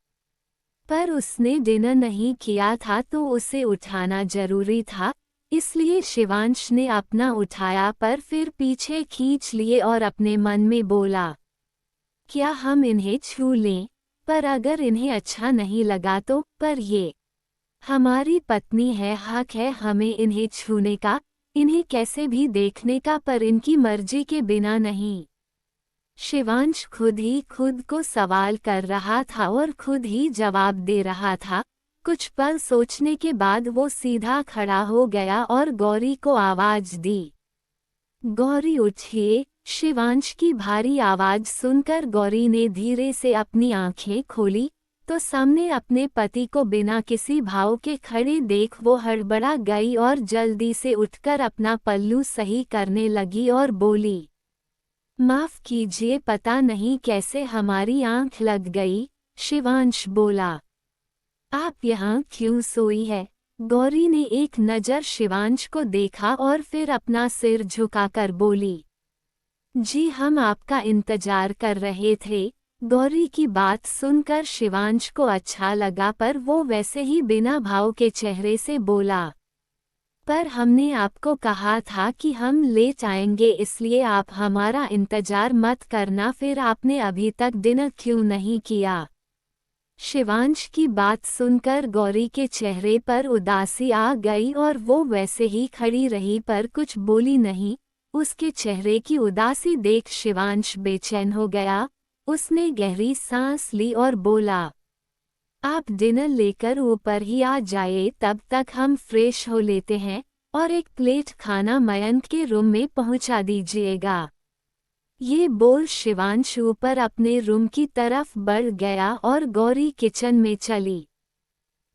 पर उसने डिनर नहीं किया था तो उसे उठाना जरूरी था। इसलिए शिवांश ने अपना उठाया पर फिर पीछे खींच लिए और अपने मन में बोला, क्या हम इन्हें छू लें? पर अगर इन्हें अच्छा नहीं लगा तो? पर ये हमारी पत्नी है, हक है हमें इन्हें छूने का, इन्हें कैसे भी देखने का, पर इनकी मर्जी के बिना नहीं। शिवांश खुद ही खुद को सवाल कर रहा था और खुद ही जवाब दे रहा था। कुछ पल सोचने के बाद वो सीधा खड़ा हो गया और गौरी को आवाज दी, गौरी उठिए। शिवांश की भारी आवाज सुनकर गौरी ने धीरे से अपनी आंखें खोली तो सामने अपने पति को बिना किसी भाव के खड़े देख वो हड़बड़ा गई और जल्दी से उठकर अपना पल्लू सही करने लगी और बोली, माफ कीजिए, पता नहीं कैसे हमारी आंख लग गई। शिवांश बोला, आप यहाँ क्यों सोई है? गौरी ने एक नज़र शिवांश को देखा और फिर अपना सिर झुकाकर बोली, जी हम आपका इंतजार कर रहे थे। गौरी की बात सुनकर शिवांश को अच्छा लगा, पर वो वैसे ही बिना भाव के चेहरे से बोला, पर हमने आपको कहा था कि हम लेट आएंगे, इसलिए आप हमारा इंतजार मत करना। फिर आपने अभी तक डिनर क्यों नहीं किया? शिवांश की बात सुनकर गौरी के चेहरे पर उदासी आ गई और वो वैसे ही खड़ी रही पर कुछ बोली नहीं। उसके चेहरे की उदासी देख शिवांश बेचैन हो गया। उसने गहरी सांस ली और बोला, आप डिनर लेकर ऊपर ही आ जाइए, तब तक हम फ्रेश हो लेते हैं और एक प्लेट खाना मयंक के रूम में पहुंचा दीजिएगा। ये बोल शिवांश ऊपर अपने रूम की तरफ बढ़ गया और गौरी किचन में चली।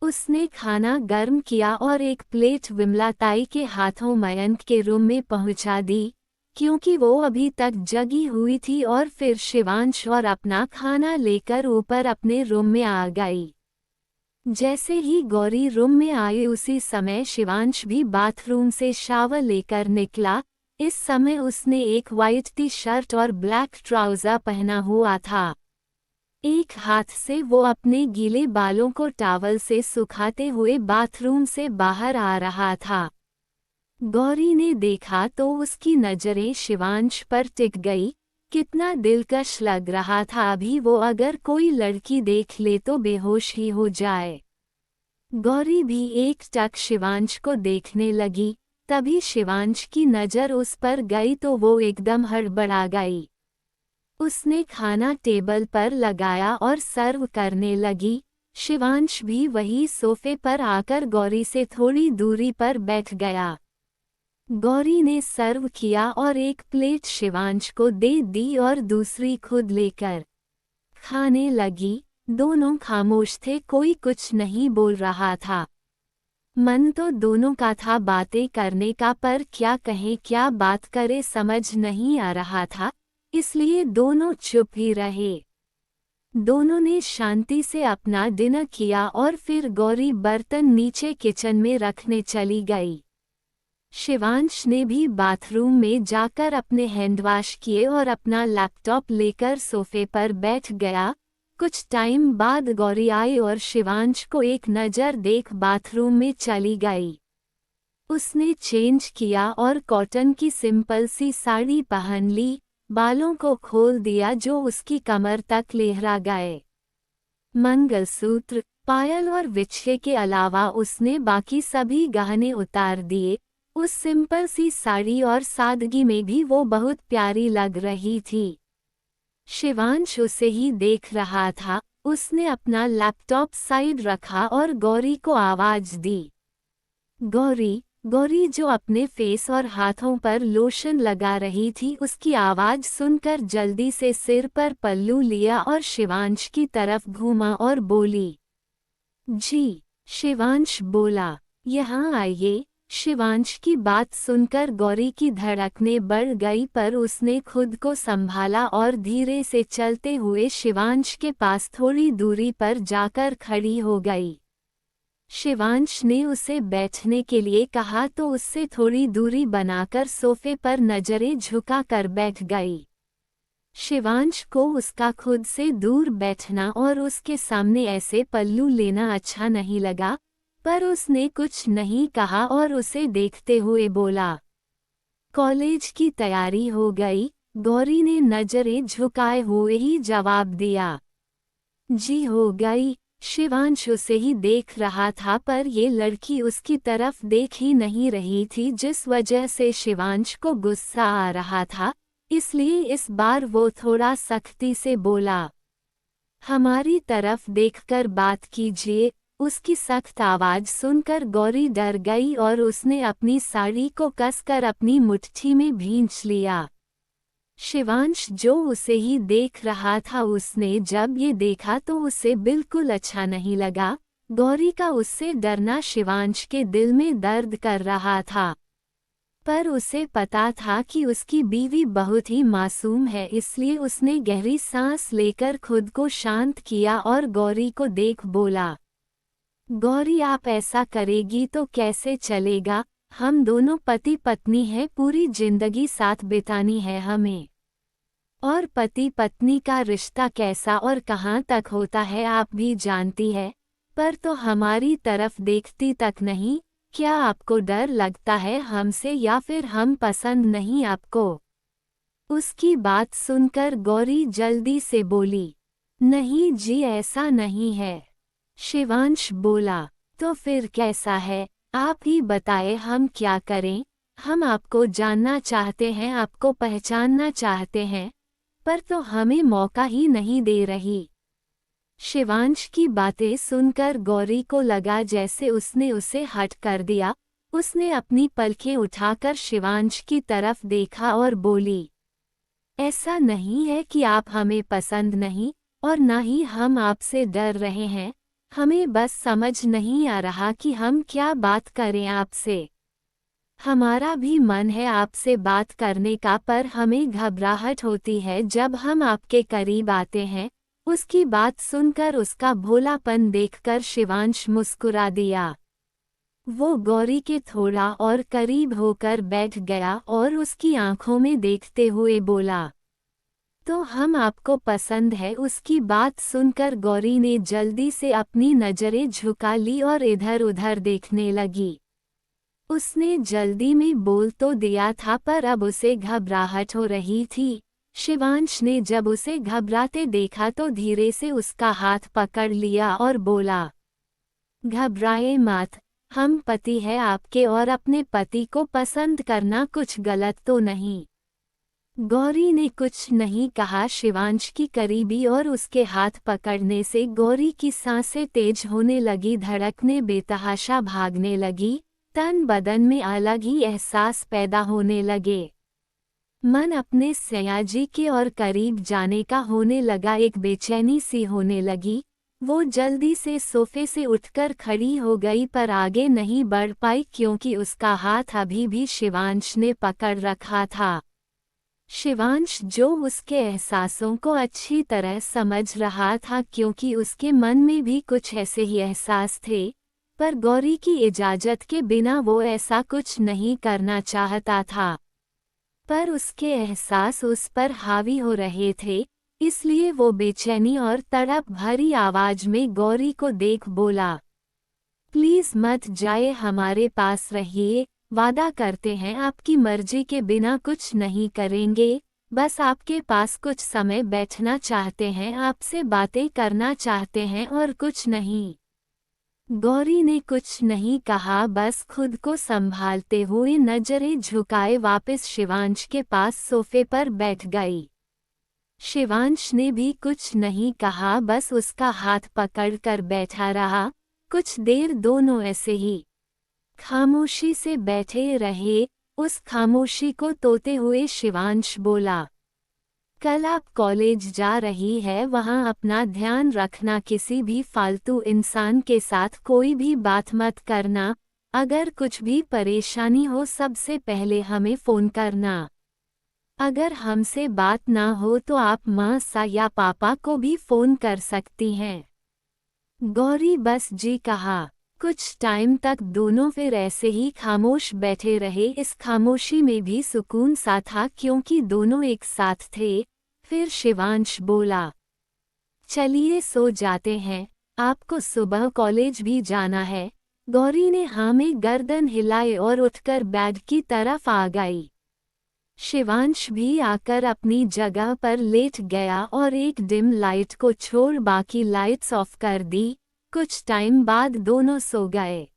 उसने खाना गर्म किया और एक प्लेट विमलाताई के हाथों मयंक के रूम में पहुंचा दी, क्योंकि वो अभी तक जगी हुई थी, और फिर शिवांश और अपना खाना लेकर ऊपर अपने रूम में आ गई। जैसे ही गौरी रूम में आई उसी समय शिवांश भी बाथरूम से शावर लेकर निकला। इस समय उसने एक वाइट टी शर्ट और ब्लैक ट्राउजर पहना हुआ था। एक हाथ से वो अपने गीले बालों को टॉवल से सुखाते हुए बाथरूम से बाहर आ रहा था। गौरी ने देखा तो उसकी नजरें शिवांश पर टिक गई। कितना दिलकश लग रहा था, अभी वो अगर कोई लड़की देख ले तो बेहोश ही हो जाए। गौरी भी एक टक शिवांश को देखने लगी। तभी शिवांश की नज़र उस पर गई तो वो एकदम हड़बड़ा गई। उसने खाना टेबल पर लगाया और सर्व करने लगी। शिवांश भी वही सोफे पर आकर गौरी से थोड़ी दूरी पर बैठ गया। गौरी ने सर्व किया और एक प्लेट शिवांश को दे दी और दूसरी खुद लेकर खाने लगी। दोनों खामोश थे, कोई कुछ नहीं बोल रहा था। मन तो दोनों का था बातें करने का, पर क्या कहें क्या बात करे समझ नहीं आ रहा था, इसलिए दोनों चुप ही रहे। दोनों ने शांति से अपना डिनर किया और फिर गौरी बर्तन नीचे किचन में रखने चली गई। शिवांश ने भी बाथरूम में जाकर अपने हैंडवॉश किए और अपना लैपटॉप लेकर सोफे पर बैठ गया। कुछ टाइम बाद गौरी आई और शिवांश को एक नज़र देख बाथरूम में चली गई। उसने चेंज किया और कॉटन की सिंपल सी साड़ी पहन ली, बालों को खोल दिया जो उसकी कमर तक लहरा गए। मंगलसूत्र, पायल और बिछे के अलावा उसने बाकी सभी गहने उतार दिए। उस सिंपल सी साड़ी और सादगी में भी वो बहुत प्यारी लग रही थी। शिवांश उसे ही देख रहा था। उसने अपना लैपटॉप साइड रखा और गौरी को आवाज दी। गौरी, गौरी जो अपने फेस और हाथों पर लोशन लगा रही थी, उसकी आवाज सुनकर जल्दी से सिर पर पल्लू लिया और शिवांश की तरफ घूमा और बोली, जी। शिवांश बोला, यहाँ आइए। शिवांश की बात सुनकर गौरी की धड़कनें बढ़ गई, पर उसने खुद को संभाला और धीरे से चलते हुए शिवांश के पास थोड़ी दूरी पर जाकर खड़ी हो गई। शिवांश ने उसे बैठने के लिए कहा तो उससे थोड़ी दूरी बनाकर सोफे पर नजरें झुकाकर बैठ गई। शिवांश को उसका खुद से दूर बैठना और उसके सामने ऐसे पल्लू लेना अच्छा नहीं लगा, पर उसने कुछ नहीं कहा और उसे देखते हुए बोला, कॉलेज की तैयारी हो गई? गौरी ने नजरें झुकाए हुए ही जवाब दिया, जी हो गई। शिवांश उसे ही देख रहा था, पर ये लड़की उसकी तरफ देख ही नहीं रही थी, जिस वजह से शिवांश को गुस्सा आ रहा था। इसलिए इस बार वो थोड़ा सख्ती से बोला, हमारी तरफ देखकर बात कीजिए। उसकी सख्त आवाज सुनकर गौरी डर गई और उसने अपनी साड़ी को कसकर अपनी मुट्ठी में भींच लिया। शिवांश जो उसे ही देख रहा था, उसने जब ये देखा तो उसे बिल्कुल अच्छा नहीं लगा। गौरी का उससे डरना शिवांश के दिल में दर्द कर रहा था, पर उसे पता था कि उसकी बीवी बहुत ही मासूम है, इसलिए उसने गहरी सांस लेकर खुद को शांत किया और गौरी को देख बोला, गौरी आप ऐसा करेगी तो कैसे चलेगा? हम दोनों पति पत्नी हैं, पूरी जिंदगी साथ बितानी है हमें। और पति पत्नी का रिश्ता कैसा और कहाँ तक होता है आप भी जानती है, पर तो हमारी तरफ देखती तक नहीं। क्या आपको डर लगता है हमसे, या फिर हम पसंद नहीं आपको? उसकी बात सुनकर गौरी जल्दी से बोली, नहीं जी ऐसा नहीं है। शिवांश बोला, तो फिर कैसा है? आप ही बताएं, हम क्या करें? हम आपको जानना चाहते हैं, आपको पहचानना चाहते हैं, पर तो हमें मौका ही नहीं दे रही। शिवांश की बातें सुनकर गौरी को लगा जैसे उसने उसे हट कर दिया। उसने अपनी पलकें उठाकर शिवांश की तरफ देखा और बोली, ऐसा नहीं है कि आप हमें पसंद नहीं, और न ही हम आपसे डर रहे हैं। हमें बस समझ नहीं आ रहा कि हम क्या बात करें आपसे। हमारा भी मन है आपसे बात करने का, पर हमें घबराहट होती है जब हम आपके करीब आते हैं। उसकी बात सुनकर उसका भोलापन देखकर शिवांश मुस्कुरा दिया। वो गौरी के थोड़ा और करीब होकर बैठ गया और उसकी आंखों में देखते हुए बोला, तो हम आपको पसंद है। उसकी बात सुनकर गौरी ने जल्दी से अपनी नजरें झुका ली और इधर उधर देखने लगी। उसने जल्दी में बोल तो दिया था, पर अब उसे घबराहट हो रही थी। शिवांश ने जब उसे घबराते देखा तो धीरे से उसका हाथ पकड़ लिया और बोला, घबराए मत, हम पति हैं आपके और अपने पति को पसंद करना कुछ गलत तो नहीं। गौरी ने कुछ नहीं कहा। शिवांश की करीबी और उसके हाथ पकड़ने से गौरी की सांसें तेज होने लगी, धड़कने बेतहाशा भागने लगी, तन बदन में अलग ही एहसास पैदा होने लगे। मन अपने सयाजी के और करीब जाने का होने लगा, एक बेचैनी सी होने लगी। वो जल्दी से सोफे से उठकर खड़ी हो गई, पर आगे नहीं बढ़ पाई क्योंकि उसका हाथ अभी भी शिवांश ने पकड़ रखा था। शिवांश जो उसके एहसासों को अच्छी तरह समझ रहा था, क्योंकि उसके मन में भी कुछ ऐसे ही एहसास थे, पर गौरी की इजाजत के बिना वो ऐसा कुछ नहीं करना चाहता था। पर उसके एहसास उस पर हावी हो रहे थे, इसलिए वो बेचैनी और तड़प भरी आवाज में गौरी को देख बोला, प्लीज मत जाए, हमारे पास रहिए। वादा करते हैं आपकी मर्जी के बिना कुछ नहीं करेंगे। बस आपके पास कुछ समय बैठना चाहते हैं, आपसे बातें करना चाहते हैं और कुछ नहीं। गौरी ने कुछ नहीं कहा, बस खुद को संभालते हुए नजरें झुकाए वापस शिवांश के पास सोफे पर बैठ गई। शिवांश ने भी कुछ नहीं कहा, बस उसका हाथ पकड़कर बैठा रहा। कुछ देर दोनों ऐसे ही खामोशी से बैठे रहे। उस खामोशी को तोड़ते हुए शिवांश बोला, कल आप कॉलेज जा रही है, वहाँ अपना ध्यान रखना, किसी भी फालतू इंसान के साथ कोई भी बात मत करना। अगर कुछ भी परेशानी हो सबसे पहले हमें फ़ोन करना। अगर हमसे बात ना हो तो आप माँ सा या पापा को भी फ़ोन कर सकती हैं। गौरी बस जी कहा। कुछ टाइम तक दोनों फिर ऐसे ही खामोश बैठे रहे। इस खामोशी में भी सुकून सा था क्योंकि दोनों एक साथ थे। फिर शिवांश बोला, चलिए सो जाते हैं, आपको सुबह कॉलेज भी जाना है। गौरी ने हाँ में गर्दन हिलाए और उठकर बेड की तरफ आ गई। शिवांश भी आकर अपनी जगह पर लेट गया और एक डिम लाइट को छोड़ बाकी लाइट्स ऑफ कर दी। कुछ टाइम बाद दोनों सो गए।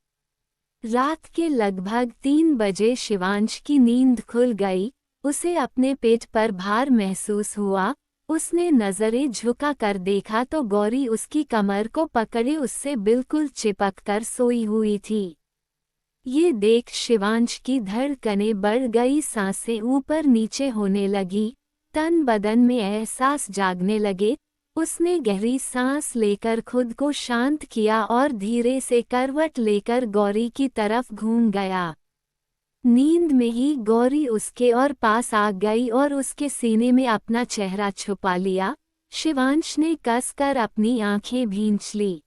रात के लगभग 3 बजे शिवांश की नींद खुल गई। उसे अपने पेट पर भार महसूस हुआ। उसने नजरें झुका कर देखा तो गौरी उसकी कमर को पकड़े उससे बिल्कुल चिपक कर सोई हुई थी। ये देख शिवांश की धड़कनें बढ़ गई, सांसें ऊपर नीचे होने लगी, तन बदन में एहसास जागने लगे। उसने गहरी सांस लेकर खुद को शांत किया और धीरे से करवट लेकर गौरी की तरफ घूम गया। नींद में ही गौरी उसके और पास आ गई और उसके सीने में अपना चेहरा छुपा लिया। शिवांश ने कसकर अपनी आंखें भींच ली।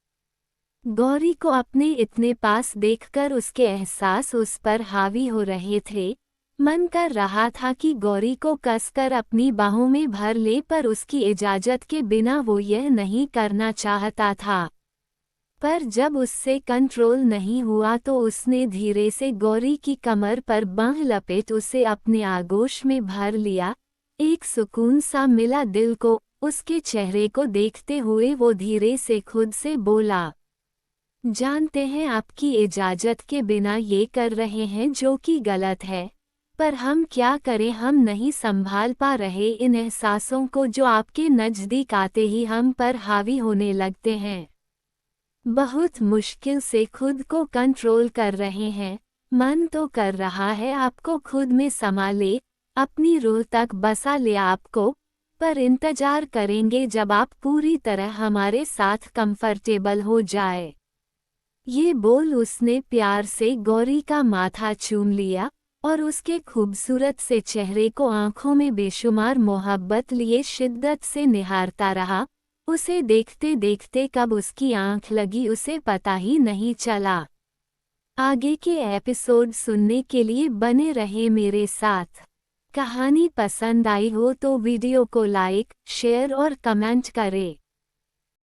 गौरी को अपने इतने पास देखकर उसके एहसास उस पर हावी हो रहे थे। मन कर रहा था कि गौरी को कसकर अपनी बाहों में भर ले, पर उसकी इजाजत के बिना वो यह नहीं करना चाहता था। पर जब उससे कंट्रोल नहीं हुआ तो उसने धीरे से गौरी की कमर पर बांह लपेट उसे अपने आगोश में भर लिया। एक सुकून सा मिला दिल को। उसके चेहरे को देखते हुए वो धीरे से खुद से बोला, जानते हैं आपकी इजाजत के बिना ये कर रहे हैं जो कि गलत है, पर हम क्या करें, हम नहीं संभाल पा रहे इन एहसासों को जो आपके नज़दीक आते ही हम पर हावी होने लगते हैं। बहुत मुश्किल से खुद को कंट्रोल कर रहे हैं, मन तो कर रहा है आपको खुद में समा ले, अपनी रूह तक बसा ले आपको, पर इंतजार करेंगे जब आप पूरी तरह हमारे साथ कंफर्टेबल हो जाए। ये बोल उसने प्यार से गौरी का माथा चूम लिया और उसके खूबसूरत से चेहरे को आंखों में बेशुमार मोहब्बत लिए शिद्दत से निहारता रहा। उसे देखते देखते कब उसकी आंख लगी उसे पता ही नहीं चला। आगे के एपिसोड सुनने के लिए बने रहे मेरे साथ। कहानी पसंद आई हो तो वीडियो को लाइक, शेयर और कमेंट करें।